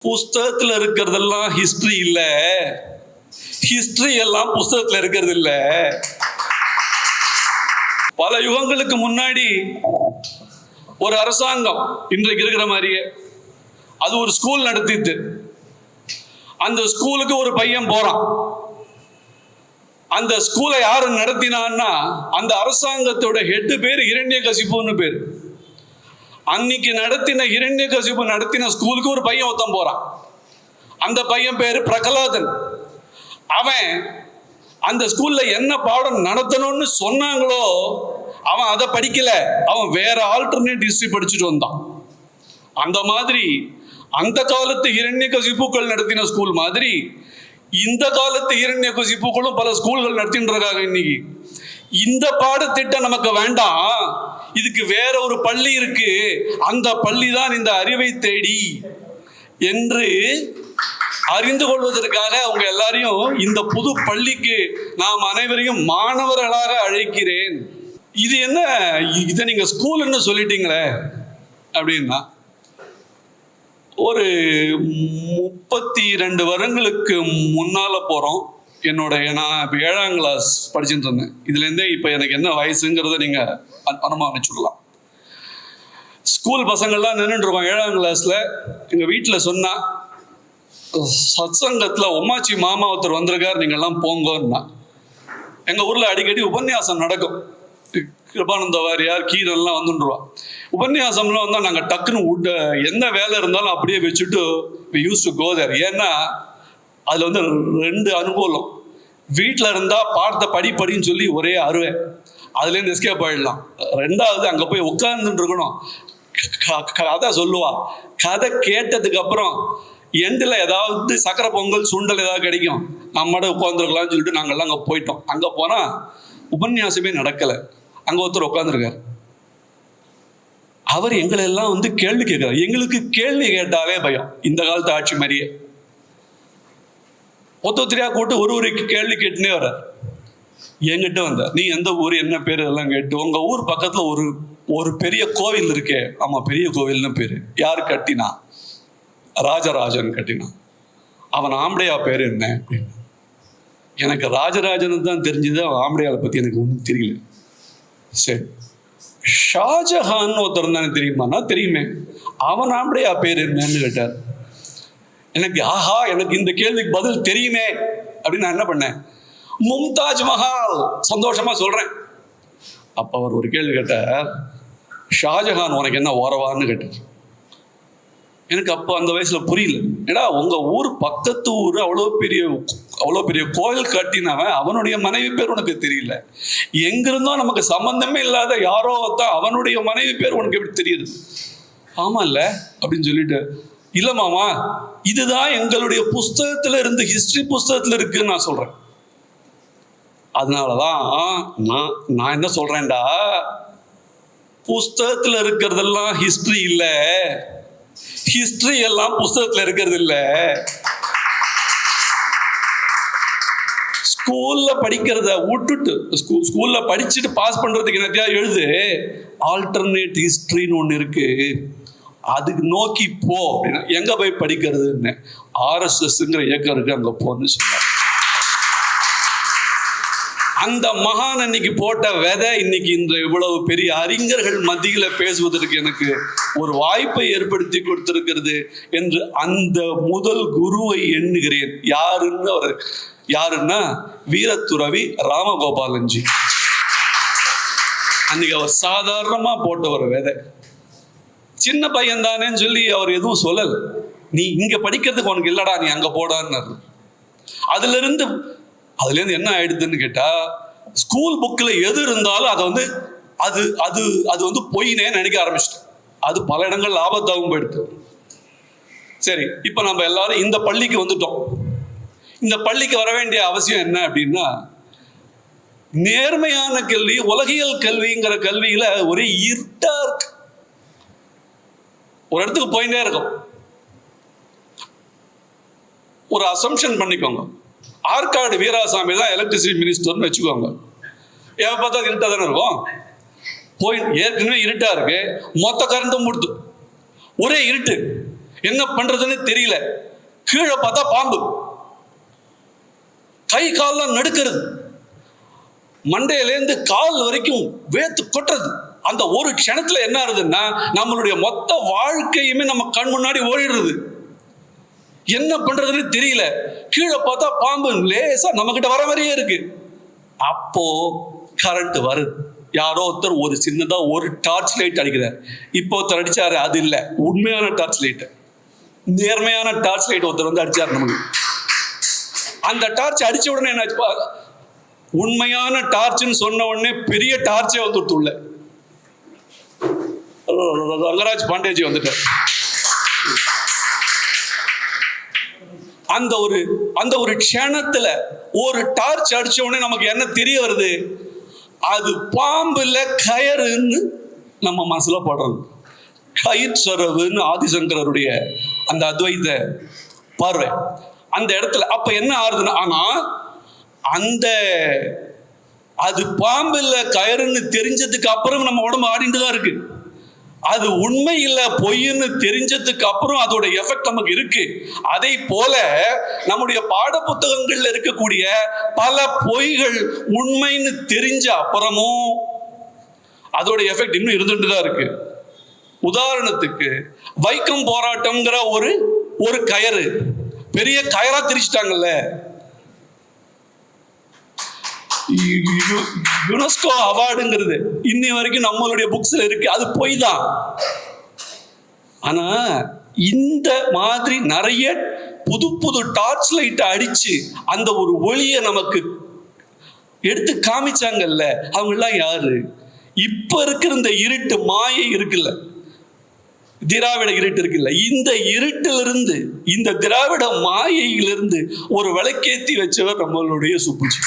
புஸ்தகத்துல இருக்கிறதெல்லாம் ஹிஸ்டரி இல்ல, ஹிஸ்டரி எல்லாம் புஸ்தகத்துல இருக்கிறது இல்ல. பல யுகங்களுக்கு முன்னாடி ஒரு அரசாங்கம் இன்றைக்கு இருக்கிற மாதிரியே அது ஒரு ஸ்கூல் நடத்திட்டு, அந்த ஸ்கூலுக்கு ஒரு பையன் போறான். அந்த ஸ்கூலை யாரு நடத்தினான்னா அந்த அரசாங்கத்தோட ஹெட் பேர் இரண்யகசிபுன்னு பேர். அன்னைக்கு நடத்தின இரண்யகசிபு நடத்தின ஸ்கூலுக்கு ஒரு பையன் ஒருத்தன் போறான். அந்த பையன் பேரு பிரகலாதன். அவன் அந்த ஸ்கூல்ல என்ன பாடம் நடத்தணும்னு சொன்னாங்களோ அவன் அதை படிக்கல, அவன் வேற ஆல்டர்னேட் ஹிஸ்டரி படிச்சுட்டு வந்தான். அந்த மாதிரி அந்த காலத்து இரண்யகசிபுக்கள் நடத்தின ஸ்கூல் மாதிரி இந்த காலத்து இரண்யகசிபுக்களும் பல ஸ்கூல்கள் நடத்திட்டு இருக்காங்க. இன்னைக்கு இந்த பாடத்திட்டம் நமக்கு வேண்டாம், இதுக்கு வேற ஒரு பள்ளி இருக்கு, அந்த பள்ளி தான் இந்த அறிவை தேடி என்று அறிந்து கொள்வதற்காக அவங்க எல்லாரையும் இந்த புது பள்ளிக்கு நாம் அனைவரையும் மாணவர்களாக அழைக்கிறேன். இது என்ன, இதை நீங்க ஸ்கூல்னு சொல்லிட்டீங்களே அப்படின்னா, ஒரு 32 வருடங்களுக்கு முன்னால போறோம். நான் இப்போ 7ஆம் கிளாஸ் படிச்சுட்டு இருந்தேன். இதுலேருந்தே இப்போ எனக்கு என்ன வயசுங்கிறத நீங்க அனுமானிச்சுடலாம். ஸ்கூல் பசங்கள்லாம் நின்றுட்டு இருக்கோம் 7ஆம் கிளாஸ்ல. எங்க வீட்டில் சொன்னா, சத்சங்கத்துல உமாச்சி மாமா ஒருத்தர் வந்திருக்கார், நீங்க எல்லாம் போங்கன்னா. எங்க ஊர்ல அடிக்கடி உபன்யாசம் நடக்கும். கிருபானந்த வாரியார் கீரன்லாம் வந்துருவா. உபன்யாசம்லாம் வந்தால் நாங்கள் டக்குன்னு எந்த வேலை இருந்தாலும் அப்படியே வச்சுட்டு we used to go there. ஏன்னா அதில் வந்து 2 அனுகூலம். வீட்டில் இருந்தால் பாடத்தை படின்னு சொல்லி ஒரே அருவை, அதுலேருந்து எஸ்கேப் ஆகிடலாம். 2வது அங்கே போய் உட்கார்ந்துட்டு இருக்கணும், கதை சொல்லுவா. கதை கேட்டதுக்கு அப்புறம் எண்டில் ஏதாவது சக்கரை பொங்கல் சுண்டல் ஏதாவது கிடைக்கும், நம்மட உட்காந்துருக்கலாம்னு சொல்லிட்டு நாங்கள்லாம் அங்கே போயிட்டோம். அங்கே போனால் உபன்யாசமே நடக்கலை. அங்கே ஒருத்தர் உட்காந்துருக்கார். அவர் எங்களை எல்லாம் வந்து கேள்வி கேட்கிறார். எங்களுக்கு கேள்வி கேட்டாலே பயம். இந்த காலத்து ஆட்சி மாதிரியே ஒத்தொத்திரியா கூட்டு ஒரு கேள்வி கேட்டுனே வர்றார். என்கிட்ட வந்தார், நீ எந்த ஊர், என்ன பேர், இதெல்லாம் கேட்டு, உங்க ஊர் பக்கத்துல ஒரு பெரிய கோவில் இருக்கே. ஆமா, பெரிய கோவில்னு பேரு. யாரு கட்டினா? ராஜராஜன் கட்டினான். அவன் ஆம்படையா பேரு என்ன அப்படின்னு. எனக்கு ராஜராஜன் தான் தெரிஞ்சது, அவன் ஆம்படையாவை பத்தி எனக்கு ஒன்றும் தெரியல. சரி, ஷாஜஹான் ஒருத்தர் தானே தெரியுமானா, தெரியுமே, அவன் ஆம்படையா பேர் என்னன்னு கேட்டார். எனக்கு ஆஹா, எனக்கு இந்த கேள்விக்கு பதில் தெரியுமே அப்படின்னு நான் என்ன பண்ணேன், மும்தாஜ் மஹால், சந்தோஷமா சொல்றேன். அப்ப அவர் ஒரு கேள்வி கேட்டார், ஷாஜஹான் உனக்கு என்ன ஓரவான்னு கேட்டார். எனக்கு அப்போ அந்த வயசுல புரியல. ஏடா, உங்க ஊர் பக்கத்து ஊர் அவ்வளோ பெரிய கோயில் கட்டினவன், அவனுடைய மனைவி பேர் உனக்கு தெரியல. எங்கிருந்தோ நமக்கு சம்பந்தமே இல்லாத யாரோ தான் அவனுடைய மனைவி பேர் உனக்கு எப்படி தெரியுது? ஆமா இல்ல அப்படின்னு சொல்லிட்டு, இல்ல மாமா, இதுதான் எங்களுடைய புஸ்தகத்துல இருந்து, ஹிஸ்டரி புஸ்தகத்துல இருக்குன்னு நான் சொல்றேன். அதனாலதான் நான் என்ன சொல்றேன்டா, புஸ்தகத்துல இருக்கிறதெல்லாம் ஹிஸ்டரி இல்ல, ஹிஸ்டரி எல்லாம் புஸ்தகத்துல இருக்கிறது இல்ல. ஸ்கூல்ல படிக்கிறத விட்டுட்டு, ஸ்கூல்ல படிச்சுட்டு பாஸ் பண்றதுக்கு என்னத்தையா எழுது, ஆல்டர்னேட் ஹிஸ்டரின்னு ஒண்ணு இருக்கு, அதுக்கு நோக்கி போ அப்படின்னா. எங்க போய் படிக்கிறதுன்னு, RSSங்கிற இயக்கம் இருக்கு, அங்க போன்னு சொன்னார். அந்த மகான் அன்னைக்கு போட்ட விதை இன்னைக்கு இந்த இவ்வளவு பெரிய அறிஞர்கள் மத்தியில பேசுவதற்கு எனக்கு ஒரு வாய்ப்பை ஏற்படுத்தி கொடுத்திருக்கிறது என்று அந்த முதல் குருவை எண்ணுகிறேன். யாருன்னா வீரத்துறவி ராமகோபாலன்ஜி. அன்னைக்கு அவர் சாதாரணமா போட்ட ஒரு விதை. சின்ன பையன் தானேன்னு சொல்லி அவர் எதுவும் சொல்லல, நீ இங்க படிக்கிறதுக்கு உனக்கு இல்லடா, நீ அங்க போடான்னு. அதுல இருந்து என்ன ஆயிடுதுன்னு கேட்டா, ஸ்கூல் புக்ல எது இருந்தாலும் அதை வந்து அது வந்து பொய்னே நினைக்க ஆரம்பிச்சிட்டேன். அது பல இடங்கள் லாபத்தாகவும் போயிடுது. சரி, இப்ப நம்ம எல்லாரும் இந்த பள்ளிக்கு வந்துட்டோம். இந்த பள்ளிக்கு வர வேண்டிய அவசியம் என்ன அப்படின்னா, நேர்மையான கல்வி, உலகியல் கல்விங்கிற கல்வியில ஒரே இருட்டா இருக்கு. ஒரு இடத்துக்கு போயிட்டே இருக்கும். ஒரு அசம்ஷன் பண்ணிக்கோங்க, ஆற்காடு வீராசாமி தான் எலக்ட்ரிசிட்டி மினிஸ்டர்னு வச்சுக்கோங்க. எப்ப பார்த்தா இருட்டா தானே இருக்கும். ஏற்கனவே இருட்டா இருக்கு, மொத்த கரண்ட்டும் கொடுத்து ஒரே இருட்டு. என்ன பண்றதுன்னு தெரியல. கீழே பார்த்தா பாம்பு, கை கால்லாம் நடுக்கிறது, மண்டையிலேருந்து கால் வரைக்கும் வேத்து கொட்டுறது. அந்த ஒரு க்ஷணத்துல என்ன ஆகுதுன்னா நம்மளுடைய மொத்த வாழ்க்கையுமே நம்ம கண் முன்னாடி ஓடிடுறது. என்ன பண்றதுன்னு தெரியல. கீழே பார்த்தா பாம்பு லேசா நம்ம கிட்ட வர மாதிரியே இருக்கு. அப்போ கரண்ட் வருது. யாரோ ஒருத்தர் ஒரு சின்னதா ஒரு டார்ச் லைட் அடிக்கிறார். இப்போ ஒருத்தர் அடிச்சாரு, அது இல்லை, உண்மையான டார்ச் லைட், நேர்மையான டார்ச் லைட் ஒருத்தர் வந்து அடிச்சாரு நமக்கு. அந்த டார்ச் அடிச்ச உடனே என்ன, உண்மையான டார்ச்னு சொன்ன உடனே பெரிய டார்ச்சே வந்துட்டு உள்ள ரங்கராஜ் பாண்டேஜி வந்துட்டார். அந்த ஒரு க்ஷணத்துல ஒரு டார்ச் அடிச்ச உடனே நமக்கு என்ன தெரிய வருது, அது பாம்பு இல்ல கயறுன்னு நம்ம மனசுல படுறது. கயிற்றரவுன்னு ஆதிசங்கரருடைய அந்த அத்வைத பார்வை அந்த இடத்துல. அப்ப என்ன ஆறுதுன்னா, ஆனா அந்த அது பாம்பு இல்ல கயறுன்னு தெரிஞ்சதுக்கு அப்புறம் நம்ம உடம்பு ஆடிட்டு தான் இருக்கு. அது உண்மை இல்ல பொய்ன்னு தெரிஞ்சதுக்கு அப்புறம் அதோட எஃபெக்ட் நமக்கு இருக்கு. அதை போல நம்முடைய பாட புத்தகங்கள்ல இருக்கக்கூடிய பல பொய்கள் உண்மைன்னு தெரிஞ்ச அப்புறமும் அதோட எஃபெக்ட் இன்னும் இருந்துட்டு தான் இருக்கு. உதாரணத்துக்கு வைக்கம் போராட்டம்ங்கிற ஒரு கயறு பெரிய கயரா திரிச்சிட்டாங்கல்ல. யுனெஸ்கோ அவார்டுங்கிறது இன்னி வரைக்கும் நம்மளுடைய புக்ஸ்ல இருக்கு. அது பொய் தான். ஆனா இந்த மாதிரி நிறைய புது புது டார்ச் லைட் அடிச்சு அந்த ஒரு ஒளியை நமக்கு எடுத்து காமிச்சாங்கல்ல, அவங்க எல்லாம் யாரு? இப்ப இருக்கிற இந்த இருட்டு மாயை இருக்குல்ல, திராவிட இருட்டு இருக்குல்ல, இந்த இருட்டிலிருந்து, இந்த திராவிட மாயையிலிருந்து ஒரு விளக்கேத்தி வச்சவர் நம்மளுடைய சுப்புஜி.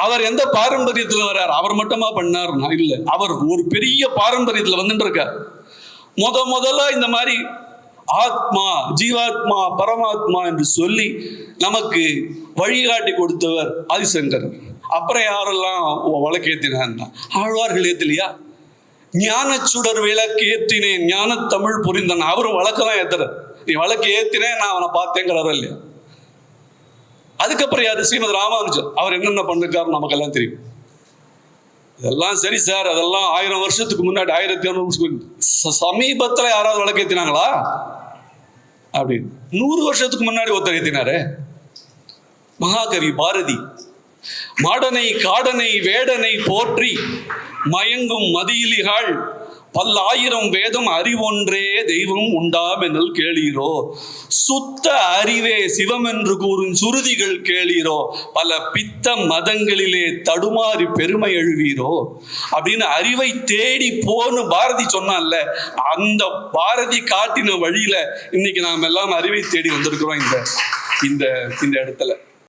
அவர் எந்த பாரம்பரியத்தில் வர்றார்? அவர் மட்டுமா பண்ணார்னா இல்ல, அவர் ஒரு பெரிய பாரம்பரியத்தில் வந்துட்டு இருக்கார். முதல்ல இந்த மாதிரி ஆத்மா, ஜீவாத்மா, பரமாத்மா என்று சொல்லி நமக்கு வழிகாட்டி கொடுத்தவர் ஆதிசங்கர். அப்புறம் யாரெல்லாம் விளக்கேற்றினா? ஆழ்வார்கள் ஏத்தலையா? ஞான சுடர் விளக்கு ஏற்றினேன், ஞான தமிழ் புரிந்தான். அவரும் வழக்கெல்லாம் ஏத்துற. நீ வழக்கு ஏற்றினேன், நான் அவனை பார்த்தேங்கிறாரா இல்லையா? அதுக்கப்புறம் யாரு? ஸ்ரீமத் ராமானுஜர். அவர் என்னென்ன பண்ணிருக்காரு நமக்கெல்லாம் தெரியும். இதெல்லாம் சரி சார், அதெல்லாம் 1000 வருஷத்துக்கு முன்னாடி, 1200 சமீபத்துல யாராவது விளக்கேத்தினாங்களா? அப்படின்னு 100 வருஷத்துக்கு முன்னாடி ஒருத்தர் ஏத்தினாரு. மகாகவி பாரதி மாடனை காடனை வேடனை போற்றி மயங்கும் மதியிலிகாள் பல்லாயிரம் வேதம் அறிவொன்றே தெய்வம் உண்டாம் என்னல் கேளீரோ, சுத்த அறிவே சிவம் என்று கூறும் சுருதிகள் கேளீரோ, பல பித்த மதங்களிலே தடுமாறி பெருமை எழுவீரோ அப்படின்னு அறிவை தேடி போன்னு பாரதி சொன்னான்ல. அந்த பாரதி காட்டின வழியில இன்னைக்கு நாம் எல்லாம் அறிவை தேடி வந்திருக்கிறோம் இந்த இடத்துல.